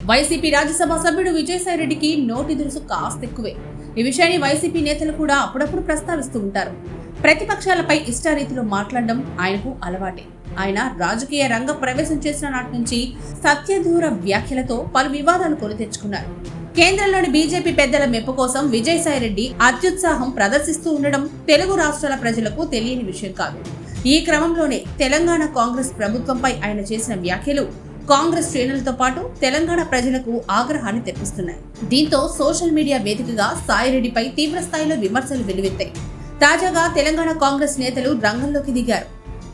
YCP Rajya Sabha సభ్యుడు విజయసాయిరెడ్డికి నోటి దురుసు కాస్త ఎక్కువే. ఈ విషయాన్ని వైసీపీ నేతలు కూడా అప్పుడప్పుడు ప్రస్తావిస్తూ ఉంటారు. ప్రతిపక్షాలపై ఇష్టారీతిలో మాట్లాడడం ఆయనకు అలవాటే. ఆయన రాజకీయ రంగ ప్రవేశం చేసిన నాటి నుంచి సత్యదూర వ్యాఖ్యలతో పలు వివాదాలు కొని తెచ్చుకున్నారు. కేంద్రంలోని బీజేపీ పెద్దల మెప్పు కోసం విజయసాయిరెడ్డి అత్యుత్సాహం ప్రదర్శిస్తూ ఉండడం తెలుగు రాష్ట్రాల ప్రజలకు తెలియని విషయం కాదు. ఈ క్రమంలోనే తెలంగాణ కాంగ్రెస్ ప్రభుత్వంపై ఆయన చేసిన వ్యాఖ్యలు కాంగ్రెస్ శ్రేణులతో పాటు తెలంగాణ ప్రజలకు ఆగ్రహాన్ని తెప్పిస్తున్నాయి. దీంతో సోషల్ మీడియా వేదికగా సాయిరెడ్డిపై తీవ్ర స్థాయిలో విమర్శలు వెల్లువెత్తాయి. తాజాగా తెలంగాణ కాంగ్రెస్ నేతలు రంగంలోకి దిగారు.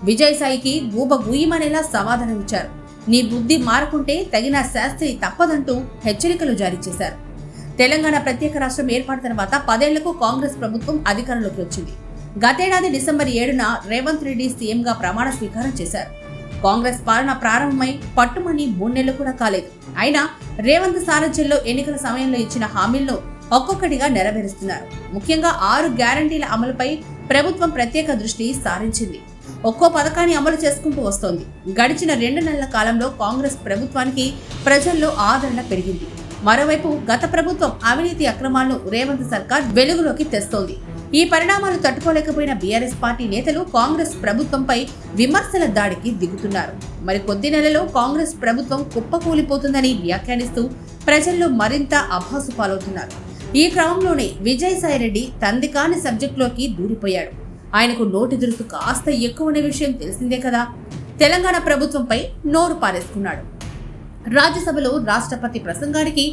విజయసాయికి గూబ గుయ్యమనేలా సమాధానమిచ్చారు. నీ బుద్ధి మారకుంటే తగిన శాస్త్రి తప్పదంటూ హెచ్చరికలు జారీ చేశారు. తెలంగాణ ప్రత్యేక రాష్ట్రం ఏర్పాటు తర్వాత 10 ఏళ్లకు కాంగ్రెస్ ప్రభుత్వం అధికారంలోకి వచ్చింది. గతేడాది డిసెంబర్ 7న రేవంత్ రెడ్డి సీఎంగా ప్రమాణ స్వీకారం చేశారు. కాంగ్రెస్ పాలన ప్రారంభమై పట్టుమని 3 నెలలు కూడా కాలేదు. అయినా రేవంత్ సారథ్యంలో ఎన్నికల సమయంలో ఇచ్చిన హామీలను ఒక్కొక్కటిగా నెరవేరుస్తున్నారు. ముఖ్యంగా 6 గ్యారంటీల అమలుపై ప్రభుత్వం ప్రత్యేక దృష్టి సారించింది. ఒక్కో పథకాన్ని అమలు చేసుకుంటూ వస్తోంది. గడిచిన 2 నెలల కాలంలో కాంగ్రెస్ ప్రభుత్వానికి ప్రజల్లో ఆదరణ పెరిగింది. మరోవైపు గత ప్రభుత్వం అవినీతి అక్రమాలను రేవంత్ సర్కార్ వెలుగులోకి తెస్తోంది. ఈ పరిణామాలు తట్టుకోలేకపోయిన బీఆర్ఎస్ పార్టీ నేతలు కాంగ్రెస్ ప్రభుత్వంపై విమర్శల దాడికి దిగుతున్నారు. మరి కొద్ది నెలలో కాంగ్రెస్ ప్రభుత్వం కుప్పకూలిపోతుందని వ్యాఖ్యానిస్తూ ప్రజల్లో మరింత అభాసు పాలవుతున్నారు. ఈ క్రమంలోనే విజయసాయిరెడ్డి తందికాని సబ్జెక్టులోకి దూరిపోయాడు. ఆయనకు నోటి దురుసు కాస్త ఎక్కువనే విషయం తెలిసిందే కదా. తెలంగాణ ప్రభుత్వంపై నోరు పారేసుకున్నాడు. రాజ్యసభలో రాష్ట్రపతి ప్రసంగానికి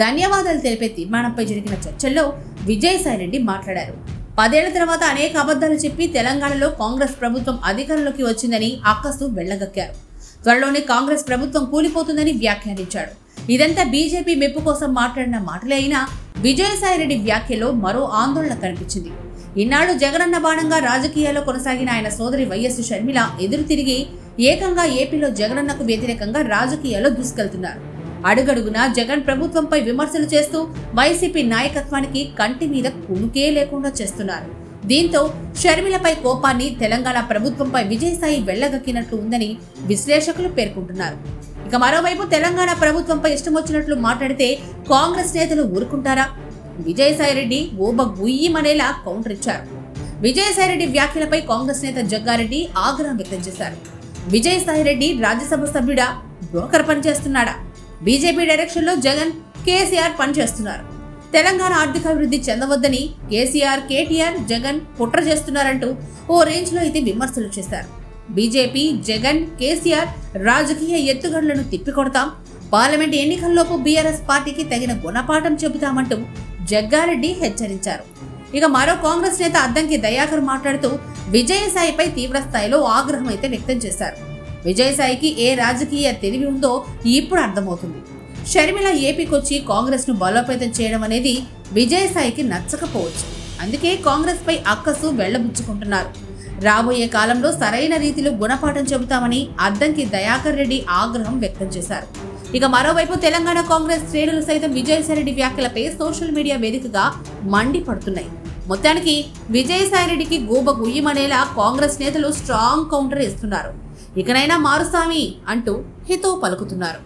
ధన్యవాదాలు తెలిపే తీర్మానంపై జరిగిన చర్చల్లో విజయసాయిరెడ్డి మాట్లాడారు. 10 ఏళ్ల తర్వాత అనేక అబద్ధాలు చెప్పి తెలంగాణలో కాంగ్రెస్ ప్రభుత్వం అధికారంలోకి వచ్చిందని అక్కసు వెళ్లగక్కారు. త్వరలోనే కాంగ్రెస్ ప్రభుత్వం కూలిపోతుందని వ్యాఖ్యానించాడు. ఇదంతా బీజేపీ మెప్పు కోసం మాట్లాడిన మాటలే అయినా విజయసాయిరెడ్డి వ్యాఖ్యలో మరో ఆందోళన కనిపించింది. ఇన్నాళ్లు జగనన్న బాణంగా రాజకీయాల్లో కొనసాగిన ఆయన సోదరి వైఎస్ షర్మిల ఎదురు తిరిగి ఏకంగా ఏపీలో జగనన్నకు వ్యతిరేకంగా రాజకీయాల్లో దూసుకెళ్తున్నారు. అడుగడుగునా జగన్ ప్రభుత్వంపై విమర్శలు చేస్తూ వైసీపీ నాయకత్వానికి కంటి మీద కునుకే లేకుండా చేస్తున్నారు. దీంతో షర్మిలపై కోపాన్ని తెలంగాణ ప్రభుత్వంపై విజయసాయి వెళ్లగక్కినట్లు ఉందని విశ్లేషకులు పేర్కొంటున్నారు. ఇక మరోవైపు తెలంగాణ ప్రభుత్వంపై ఇష్టమొచ్చినట్లు మాట్లాడితే కాంగ్రెస్ నేతలు ఊరుకుంటారా? విజయసాయిరెడ్డి ఓబ గుయ్యమనేలా కౌంటర్ ఇచ్చారు. విజయసాయిరెడ్డి వ్యాఖ్యలపై కాంగ్రెస్ నేత జగ్గారెడ్డి ఆగ్రహం వ్యక్తం చేశారు. విజయసాయిరెడ్డి రాజ్యసభ సభ్యుడా, బ్రోకర్ పనిచేస్తున్నాడా? బీజేపీ డైరెక్షన్ లో జగన్, కేసీఆర్ పనిచేస్తున్నారు. తెలంగాణ ఆర్థికాభివృద్ధి చెందవద్దని కేసీఆర్, కేటీఆర్, జగన్ కుట్ర చేస్తున్నారంటూ ఓ రేంజ్ లో అయితే విమర్శలు చేశారు. బీజేపీ, జగన్, కేసీఆర్ రాజకీయ ఎత్తుగడలను తిప్పికొడతాం, పార్లమెంట్ ఎన్నికల్లోపు బీఆర్ఎస్ పార్టీకి తగిన గుణపాఠం చెబుతామంటూ జగ్గారెడ్డి హెచ్చరించారు. ఇక మరో కాంగ్రెస్ నేత అద్దంకి దయాకర్ మాట్లాడుతూ విజయసాయిపై తీవ్ర స్థాయిలో ఆగ్రహం అయితే వ్యక్తం చేశారు. విజయసాయికి ఏ రాజకీయ తెలివి ఉందో ఇప్పుడు అర్థమవుతుంది. షర్మిల ఏపీకొచ్చి కాంగ్రెస్ ను బలోపేతం చేయడం అనేది విజయసాయికి నచ్చకపోవచ్చు. అందుకే కాంగ్రెస్ పై అక్కసు వెళ్లబుచ్చుకుంటున్నారు. రాబోయే కాలంలో సరైన రీతిలో గుణపాఠం చెబుతామని అద్దంకి దయాకర్ రెడ్డి ఆగ్రహం వ్యక్తం చేశారు. ఇక మరోవైపు తెలంగాణ కాంగ్రెస్ శ్రేణులు సైతం విజయసాయిరెడ్డి వ్యాఖ్యలపై సోషల్ మీడియా వేదికగా మండిపడుతున్నాయి. మొత్తానికి విజయసాయిరెడ్డికి గూబ గుయ్యమనేలా కాంగ్రెస్ నేతలు స్ట్రాంగ్ కౌంటర్ ఇస్తున్నారు. ఇకనైనా మారుస్తామి అంటూ హితవు పలుకుతున్నారు.